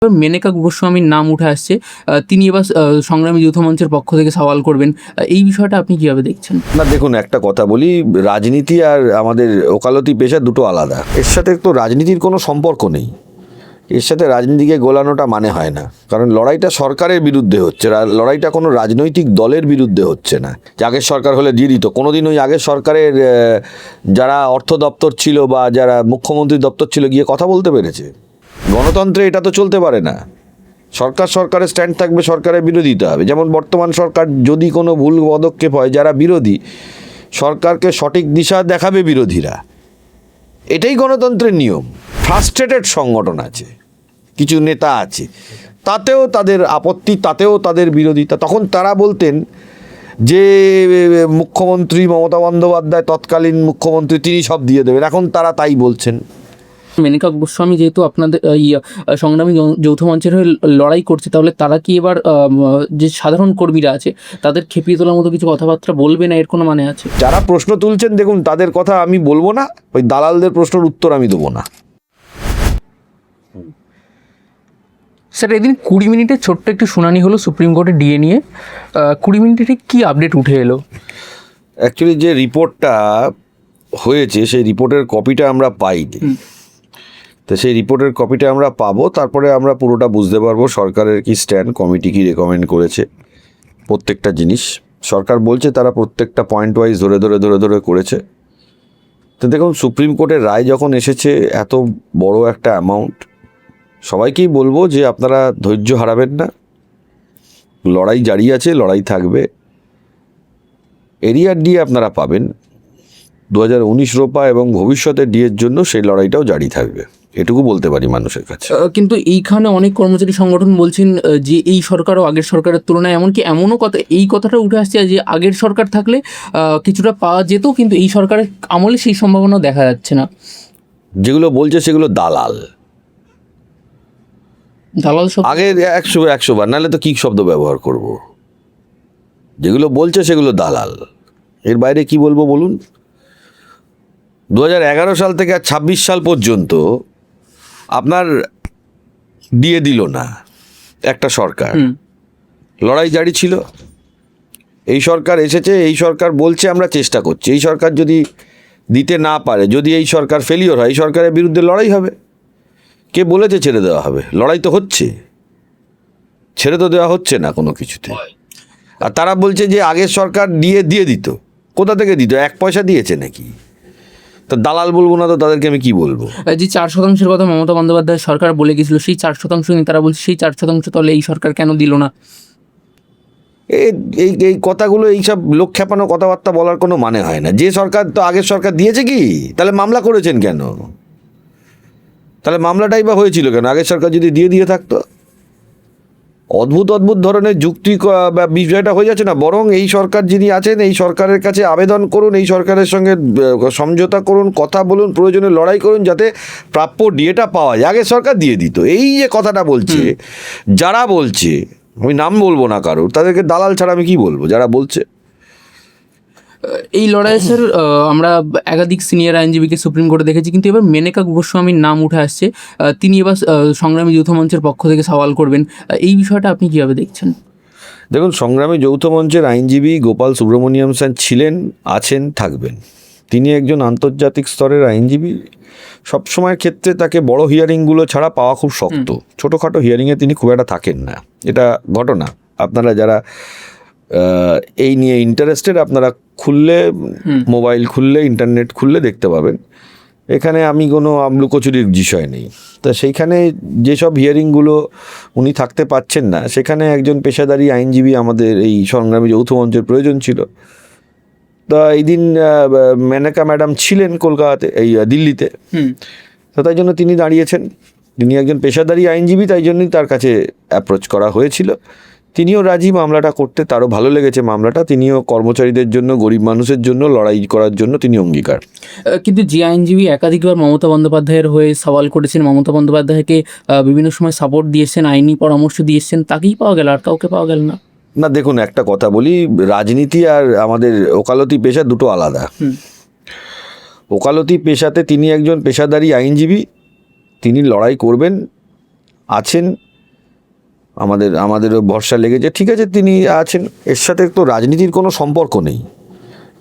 মেনকা গোস্বামীর নাম উঠে আসছে, তিনি এবার সংগ্রামী যৌথ মঞ্চের পক্ষ থেকে সওয়াল করবেন। এই বিষয়টা আপনি কিভাবে দেখছেন? না দেখুন, একটা কথা বলি, রাজনীতি আর আমাদের ওকালতি পেশা দুটো আলাদা। এর সাথে তো রাজনীতির কোনো সম্পর্ক নেই। এর সাথে রাজনীতিকে গোলানোটা মানে হয় না, কারণ লড়াইটা সরকারের বিরুদ্ধে হচ্ছে, লড়াইটা কোনো রাজনৈতিক দলের বিরুদ্ধে হচ্ছে না। যে আগের সরকার হলে দিয়ে দিত, কোনোদিন ওই আগের সরকারের যারা অর্থ দপ্তর ছিল বা যারা মুখ্যমন্ত্রী দপ্তর ছিল গিয়ে কথা বলতে পেরেছে? গণতন্ত্রে এটা তো চলতে পারে না। সরকারের স্ট্যান্ড থাকবে, সরকারের বিরোধিতা হবে। যেমন বর্তমান সরকার যদি কোনো ভুল পদক্ষেপ হয়, যারা বিরোধী সরকারকে সঠিক দিশা দেখাবে বিরোধীরা, এটাই গণতন্ত্রের নিয়ম। ফ্রাস্ট্রেটেড সংগঠন আছে, কিছু নেতা আছে, তাতেও তাদের আপত্তি, তাতেও তাদের বিরোধিতা। তখন তারা বলতেন যে মুখ্যমন্ত্রী মমতা বন্দ্যোপাধ্যায়, তৎকালীন মুখ্যমন্ত্রী, তিনি সব দিয়ে দেবেন। এখন তারা তাই বলছেন। মেনকা গোস্বামী যেহেতু আপনাদের সংগ্রামী যৌথ মঞ্চের হয়ে লড়াই করছে, তাহলে তারা কি এবার যে সাধারণ কর্মীরা আছে তাদের খেপিয়ে তোলার মতো কিছু কথাবার্তা বলবে না? এর কোনো মানে আছে? যারা প্রশ্ন তুলছেন, দেখুন, তাদের কথা আমি বলবো না, ওই দালালদের প্রশ্নের উত্তর আমি দেবো না। স্যার, এদিন 20 মিনিটের ছোট্ট একটি শুনানি হলো সুপ্রিম কোর্টে ডিএ নিয়ে। 20 মিনিটে ঠিক কী আপডেট উঠে এলো? অ্যাকচুয়ালি যে রিপোর্টটা হয়েছে সেই রিপোর্টের কপিটা আমরা পাইনি। তো সেই রিপোর্টের কপিটা আমরা পাবো, তারপরে আমরা পুরোটা বুঝতে পারবো সরকারের কি স্ট্যান্ড, কমিটি কি রেকমেন্ড করেছে। প্রত্যেকটা জিনিস সরকার বলছে তারা প্রত্যেকটা পয়েন্ট ওয়াইজ ধরে ধরে করেছে। তো দেখুন, সুপ্রিম কোর্টের রায় যখন এসেছে, এত বড় একটা অ্যামাউন্ট, সবাইকেই বলবো যে আপনারা ধৈর্য হারাবেন না, লড়াই জারি আছে, লড়াই থাকবে। এরিয়ার ডিএ আপনারা পাবেন 2019 রোপা, এবং ভবিষ্যতের ডিএর জন্য সেই লড়াইটাও জারি থাকবে, এটুকু বলতে পারি মানুষের কাছে। কিন্তু এইখানে অনেক কর্মচারী সংগঠন বলছেন যে এই সরকার ও আগের সরকারের তুলনায়, এমনকি এমনও কথা, এই কথাটা উঠে আসছে যে আগের সরকার থাকলে কিছুটা পাওয়া যেত, কিন্তু এই সরকারের আমলে সেই সম্ভাবনা দেখা যাচ্ছে না। যেগুলো বলছে সেগুলো দালাল। দালাল সব আগে 100 বার, নাহলে তো কী শব্দ ব্যবহার করব? যেগুলো বলছে সেগুলো দালাল, এর বাইরে কি বলবো বলুন? 2011 সাল থেকে আর 26 সাল পর্যন্ত আপনার দিয়ে দিল না একটা সরকার, লড়াই জারি ছিল। এই সরকার এসেছে, এই সরকার বলছে আমরা চেষ্টা করছি। এই সরকার যদি দিতে না পারে, যদি এই সরকার ফেলিওর হয়, এই সরকারের বিরুদ্ধে লড়াই হবে। কে বলেছে ছেড়ে দেওয়া হবে? লড়াই তো হচ্ছে, ছেড়ে তো দেওয়া হচ্ছে না কোনো কিছুতে। আর তারা বলছে যে আগের সরকার দিয়ে দিত। কোথা থেকে দিত? 1 পয়সা দিয়েছে নাকি? তো দালাল বলবো না তো তাদেরকে আমি কি বলবো? যে 4% কথা মমতা বন্দ্যোপাধ্যায় সরকার বলে গেছিল, সেই 4% নিয়ে তারা বলছে সেই 4% তাহলে এই সরকার কেন দিল না? এই কথাগুলো, এইসব লোক খেপানো কথাবার্তা বলার কোনো মানে হয় না। যে সরকার, তো আগের সরকার দিয়েছে কি? তাহলে মামলা করেছেন কেন? তাহলে মামলাটাই বা হয়েছিল কেন? আগের সরকার যদি দিয়ে থাকতো। অদ্ভুত ধরনের যুক্তি বা বিষয়টা হয়ে যাচ্ছে না। বরং এই সরকার যিনি আছেন, এই সরকারের কাছে আবেদন করুন, এই সরকারের সঙ্গে সমঝোতা করুন, কথা বলুন, প্রয়োজনে লড়াই করুন, যাতে প্রাপ্য ডিএটা পাওয়া যায়। আগের সরকার দিয়ে দিত, এই যে কথাটা বলছে, যারা বলছে, আমি নাম বলবো না কারোর, তাদেরকে দালাল ছাড়া আমি কি বলবো? যারা বলছে এই লড়াইয়ে স্যার আমরা একাধিক সিনিয়র আইনজীবীকে সুপ্রিম কোর্টে দেখেছি, কিন্তু এবার মেনকা গোস্বামীর নাম উঠে আসছে, তিনি এবার সংগ্রামী যৌথ মঞ্চের পক্ষ থেকে সওয়াল করবেন। এই বিষয়টা আপনি কীভাবে দেখছেন? দেখুন, সংগ্রামী যৌথ মঞ্চের আইনজীবী গোপাল সুব্রমণিয়াম স্যার ছিলেন, আছেন, থাকবেন। তিনি একজন আন্তর্জাতিক স্তরের আইনজীবী। সবসময়ের ক্ষেত্রে তাকে বড় হিয়ারিংগুলো ছাড়া পাওয়া খুব শক্ত। ছোটোখাটো হিয়ারিংয়ে তিনি খুব একটা থাকেন না, এটা ঘটনা। আপনারা যারা এই নিয়ে ইন্টারেস্টেড, আপনারা খুললে, মোবাইল খুললে, ইন্টারনেট খুললে দেখতে পাবেন। এখানে আমি কোনো আমলুকচুরির বিষয় নেই। তা সেইখানে যেসব হিয়ারিংগুলো উনি থাকতে পাচ্ছেন না, সেখানে একজন পেশাদারী আইনজীবী আমাদের এই সংগ্রামী যৌথ মঞ্চের প্রয়োজন ছিল। তা এই দিন মেনকা ম্যাডাম ছিলেন কলকাতাতে, এই দিল্লিতে। তো তাই জন্য তিনি দাঁড়িয়েছেন। তিনি একজন পেশাদারী আইনজীবী, তাই জন্যই তার কাছে অ্যাপ্রোচ করা হয়েছিল। তিনিও রাজি মামলাটা করতে, তারও ভালো লেগেছে মামলাটা। তিনিও কর্মচারীদের জন্য, গরিব মানুষের জন্য লড়াই করার জন্য তিনি অঙ্গীকার। কিন্তু যে আইনজীবী একাধিকবার মমতা বন্দ্যোপাধ্যায়ের হয়ে সওয়াল করেছেন, মমতা বন্দ্যোপাধ্যায়কে বিভিন্ন সময় সাপোর্ট দিয়েছেন, আইনি পরামর্শ দিয়েছেন, তাকেই পাওয়া গেল, আর কাউকে পাওয়া গেল না। না দেখুন, একটা কথা বলি, রাজনীতি আর আমাদের ওকালতি পেশা দুটো আলাদা। ওকালতি পেশাতে তিনি একজন পেশাদারী আইনজীবী, তিনি লড়াই করবেন, আছেন, আমাদেরও ভরসা লেগেছে, ঠিক আছে তিনি আছেন। এর সাথে তো রাজনীতির কোনো সম্পর্ক নেই,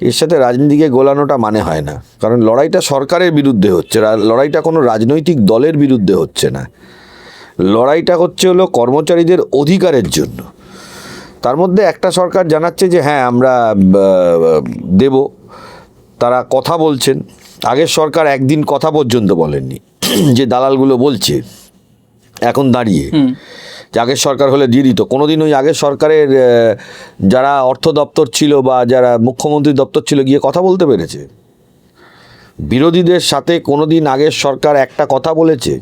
এর সাথে রাজনীতিকে গোলানোটা মানে হয় না, কারণ লড়াইটা সরকারের বিরুদ্ধে হচ্ছে, লড়াইটা কোনো রাজনৈতিক দলের বিরুদ্ধে হচ্ছে না, লড়াইটা হলো কর্মচারীদের অধিকারের জন্য। তার মধ্যে একটা সরকার জানাচ্ছে যে হ্যাঁ আমরা দেব, তারা কথা বলছেন। আগের সরকার একদিন কথা পর্যন্ত বলেননি, যে দালালগুলো বলছে এখন দাঁড়িয়ে, যে আগের সরকার হলে দিয়ে দিত। কোনোদিন ওই আগের সরকারের যারা অর্থ দপ্তর ছিল বা যারা মুখ্যমন্ত্রী দপ্তর ছিল গিয়ে কথা বলতে পেরেছে? বিরোধীদের সাথে কোনোদিন আগের সরকার একটা কথা বলেছে?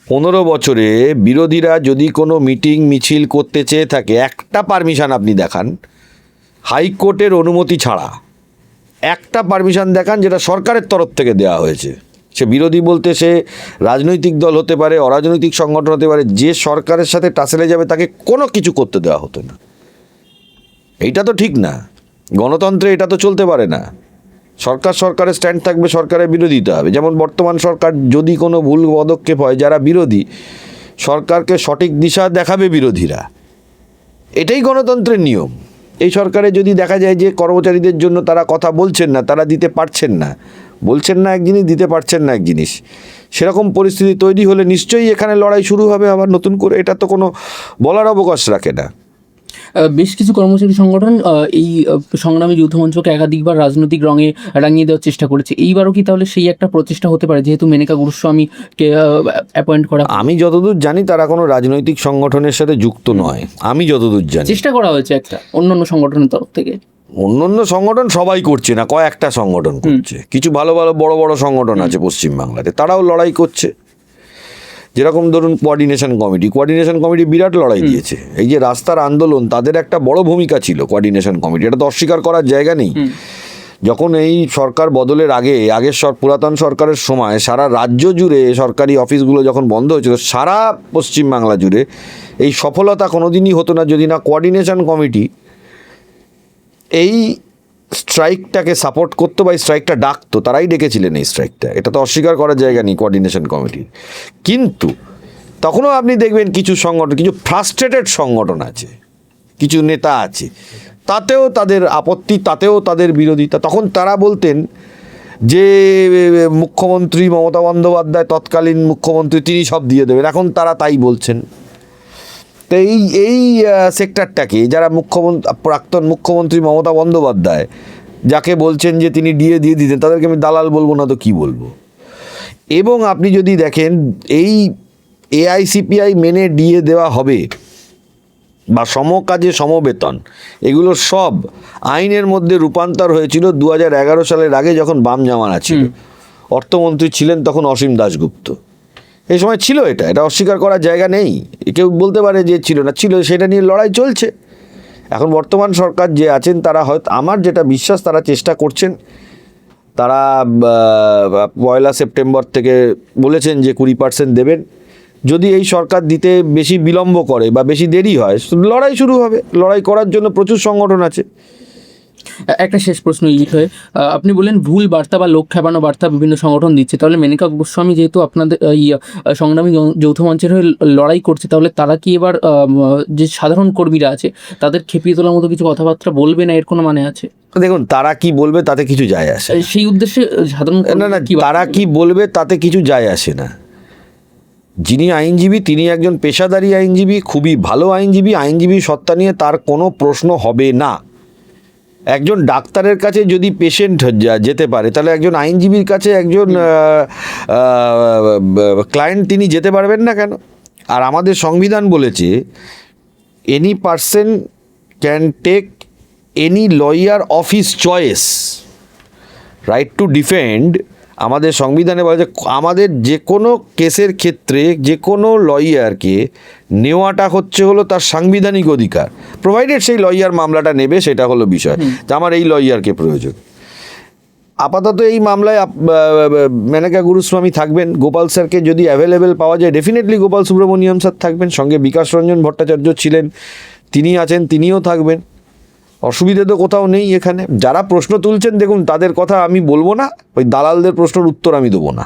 15 বছরে বিরোধীরা যদি কোনো মিটিং মিছিল করতে চেয়ে থাকে, একটা পারমিশন আপনি দেখান হাইকোর্টের অনুমতি ছাড়া, একটা পারমিশন দেখান যেটা সরকারের তরফ থেকে দেওয়া হয়েছে। সে বিরোধী বলতে সে রাজনৈতিক দল হতে পারে, অরাজনৈতিক সংগঠন হতে পারে, যে সরকারের সাথে টাসেলে যাবে তাকে কোনো কিছু করতে দেওয়া হতো না। এইটা তো ঠিক না, গণতন্ত্রে এটা তো চলতে পারে না। সরকারের স্ট্যান্ড থাকবে, সরকারের বিরোধিতা হবে। যেমন বর্তমান সরকার যদি কোনো ভুল পদক্ষেপ হয়, যারা বিরোধী সরকারকে সঠিক দিশা দেখাবে বিরোধীরা, এটাই গণতন্ত্রের নিয়ম। এই সরকারে যদি দেখা যায় যে কর্মচারীদের জন্য তারা কথা বলছেন না, তারা দিতে পারছেন না, বলছেন না এক জিনিস, দিতে পারছেন না এক জিনিস, সেরকম পরিস্থিতি তৈরি হলে নিশ্চয়ই এখানে লড়াই শুরু হবে আবার নতুন করে। এটা তো কোনো বলার অবকাশ রাখে না। বেশ কিছু কর্মচারী সংগঠন এই সংগ্রামী যৌথ মঞ্চকে একাধিকবার রাজনৈতিক রঙে রাঙিয়ে দেওয়ার চেষ্টা করেছে। এইবারও কি তাহলে সেই একটা প্রচেষ্টা হতে পারে, যেহেতু মেনকা গুরুস্বামীকে অ্যাপয়েন্ট করা? আমি যতদূর জানি তারা কোনো রাজনৈতিক সংগঠনের সাথে যুক্ত নয়, আমি যতদূর জানি। চেষ্টা করা হয়েছে একটা অন্যান্য সংগঠনের তরফ থেকে। অন্য সংগঠন সবাই করছে না, কয়েকটা সংগঠন করছে। কিছু ভালো ভালো বড় বড় সংগঠন আছে পশ্চিমবাংলাতে, তারাও লড়াই করছে। যেরকম ধরুন কোঅর্ডিনেশন কমিটি বিরাট লড়াই দিয়েছে। এই যে রাস্তার আন্দোলন, তাদের একটা বড় ভূমিকা ছিল কোঅর্ডিনেশন কমিটি, এটা তো অস্বীকার করার জায়গা নেই। যখন এই সরকার বদলের আগের পুরাতন সরকারের সময় সারা রাজ্য জুড়ে সরকারি অফিসগুলো যখন বন্ধ হয়েছিল, সারা পশ্চিমবাংলা জুড়ে এই সফলতা কোনোদিনই হতো না যদি না কোঅর্ডিনেশন কমিটি এই স্ট্রাইকটাকে সাপোর্ট করতো বা স্ট্রাইকটা ডাকতো। তারাই ডেকেছিলেন এই স্ট্রাইকটা, এটা তো অস্বীকার করার জায়গা নেই কোঅর্ডিনেশন কমিটি। কিন্তু তখনও আপনি দেখবেন কিছু সংগঠন, কিছু ফ্রাস্ট্রেটেড সংগঠন আছে, কিছু নেতা আছে, তাতেও তাদের আপত্তি, তাতেও তাদের বিরোধিতা। তখন তারা বলতেন যে মুখ্যমন্ত্রী মমতা বন্দ্যোপাধ্যায়, তৎকালীন মুখ্যমন্ত্রী, তিনি সব দিয়ে দেবেন। এখন তারা তাই বলছেন। তো এই সেক্টরটাকে যারা প্রাক্তন মুখ্যমন্ত্রী মমতা বন্দ্যোপাধ্যায় যাকে বলছেন যে তিনি দিয়ে দিতেন, তাদেরকে আমি দালাল বলবো না তো কি বলবো। এবং আপনি যদি দেখেন এই এআইসিপিআই মেনে দিয়ে দেওয়া হবে বা সমকাজে সমবেতন, এগুলো সব আইনের মধ্যে রূপান্তর হয়েছিল 2011 সালের আগে, যখন বাম জামানা ছিল। অর্থমন্ত্রী ছিলেন তখন অসীম দাশগুপ্ত। এই সময় ছিল, এটা অস্বীকার করার জায়গা নেই। কেউ বলতে পারে যে ছিল না, ছিল, সেটা নিয়ে লড়াই চলছে। এখন বর্তমান সরকার যে আছেন তারা হয়তো, আমার যেটা বিশ্বাস, তারা চেষ্টা করছেন। তারা 1 সেপ্টেম্বর থেকে বলেছেন যে 20% দেবেন। যদি এই সরকার দিতে বেশি বিলম্ব করে বা বেশি দেরি হয়, লড়াই শুরু হবে। লড়াই করার জন্য প্রচুর সংগঠন আছে। একটা শেষ প্রশ্ন এই বিষয়ে, আপনি বললেন ভুল বার্তা বা লোক খেপানো বার্তা বিভিন্ন সংগঠন দিচ্ছে, তাহলে মেনকা গোস্বামী যেহেতু আপনাদের সংগ্রামী যৌথ মঞ্চের হয়ে লড়াই করছে, তাহলে তারা কি এবার যে সাধারণ কর্মীরা আছে তাদের খেপিয়ে তোলার মতো কিছু কথাবার্তা বলবে না, এর কোনো মানে আছে? দেখুন, তারা কি বলবে তাতে কিছু যায় আসে সেই উদ্দেশ্যে সাধারণ না, তারা কি বলবে তাতে কিছু যায় আসে না। যিনি আইনজীবী তিনি একজন পেশাদারী আইনজীবী, খুবই ভালো আইনজীবী সত্তা নিয়ে তার কোনো প্রশ্ন হবে না। একজন ডাক্তারের কাছে যদি পেশেন্ট যেতে পারে, তাহলে একজন আইনজীবীর কাছে একজন ক্লায়েন্ট তিনি যেতে পারবেন না কেন? আর আমাদের সংবিধান বলেছে any person can take any lawyer of his choice, right to defend. আমাদের সংবিধানে বলা যে আমাদের যে কোনো কেসের ক্ষেত্রে যে কোনো লয়ারকে নেওয়াটা হলো তার সাংবিধানিক অধিকার, প্রোভাইডেড সেই লয়ার মামলাটা নেবে, সেটা হলো বিষয় যে আমার এই লয়ারকে প্রয়োজন। আপাতত এই মামলায় মেনকা গুরুস্বামী থাকবেন। গোপাল স্যারকে যদি অ্যাভেলেবেল পাওয়া যায়, ডেফিনেটলি গোপাল সুব্রমণিয়াম স্যার থাকবেন, সঙ্গে বিকাশ রঞ্জন ভট্টাচার্য ছিলেন, তিনি আছেন, তিনিও থাকবেন। অসুবিধে তো কোথাও নেই এখানে। যারা প্রশ্ন তুলছেন দেখুন, তাদের কথা আমি বলবো না, ওই দালালদের প্রশ্নের উত্তর আমি দেবো না।